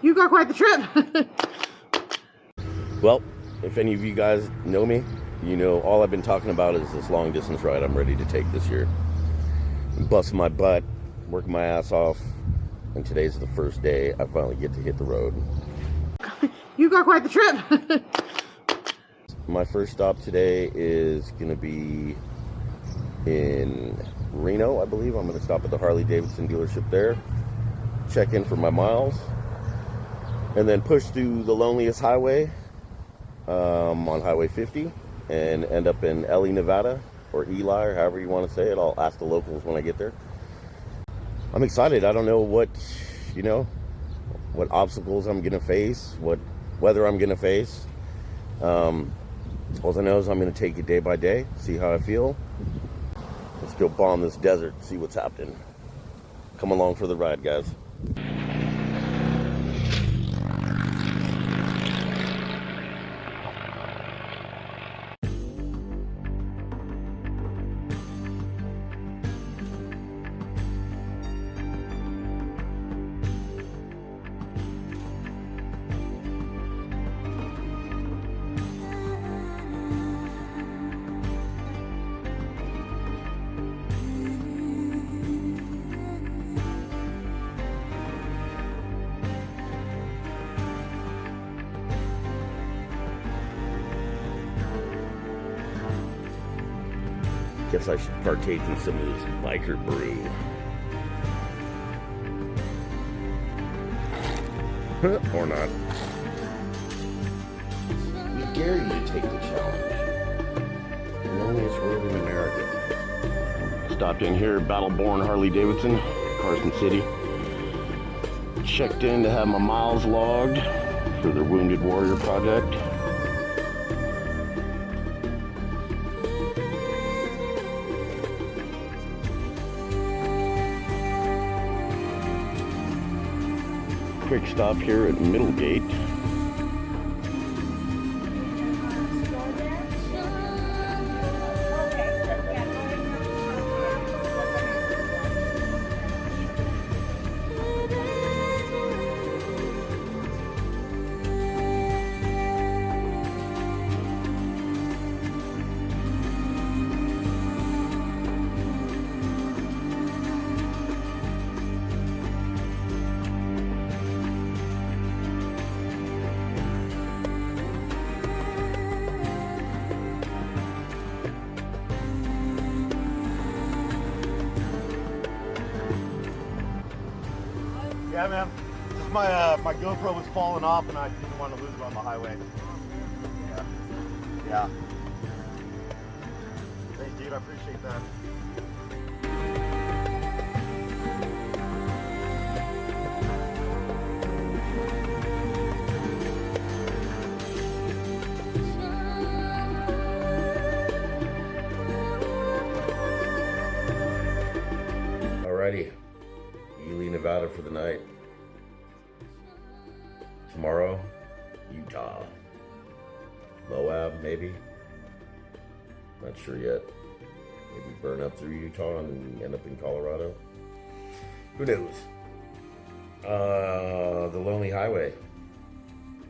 You got quite the trip. Well, if any of you guys know me, you know all I've been talking about is this long distance ride I'm ready to take this year. I'm busting my butt, working my ass off, and today's the first day I finally get to hit the road. You got quite the trip. My first stop today is going to be in Reno, I believe. I'm going to stop at the Harley-Davidson dealership there, check in for my miles, and then push through the Loneliest Highway on Highway 50 and end up in Ely, Nevada, or Eli, or however you want to say it. I'll ask the locals when I get there. I'm excited. I don't know what obstacles I'm going to face, what weather I'm going to face. All I know is I'm going to take it day by day, see how I feel. Let's go bomb this desert, see what's happening. Come along for the ride, guys. Guess I should partake in some of this biker brew. Or not. We dare you to take the challenge. The loneliest road in America. Stopped in here at Battleborn Harley-Davidson, Carson City. Checked in to have my miles logged for their Wounded Warrior project. Quick stop here at Middlegate. Yeah, man. Just my GoPro was falling off, and I didn't want to lose it on the highway. Yeah. Thanks, dude. I appreciate that. Alrighty. Ely, Nevada for the night. Tomorrow, Utah. Moab, maybe. Not sure yet. Maybe burn up through Utah and end up in Colorado. Who knows? The Lonely Highway.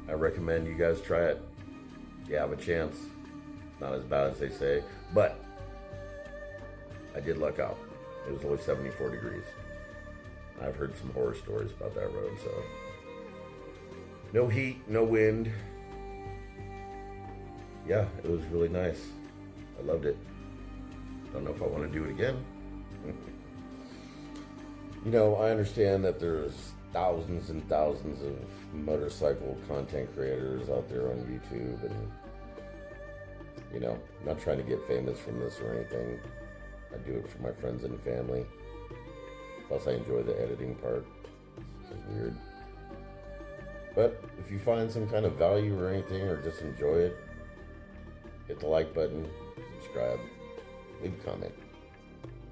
I recommend you guys try it. If you have a chance. Not as bad as they say, but I did luck out. It was only 74 degrees. I've heard some horror stories about that road, so. No heat, no wind. Yeah, it was really nice. I loved it. Don't know if I want to do it again. You know, I understand that there's thousands and thousands of motorcycle content creators out there on YouTube, and, you know, I'm not trying to get famous from this or anything. I do it for my friends and family. Plus, I enjoy the editing part. It's weird. But if you find some kind of value or anything, or just enjoy it, hit the like button, subscribe, leave a comment.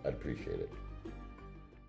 I'd appreciate it.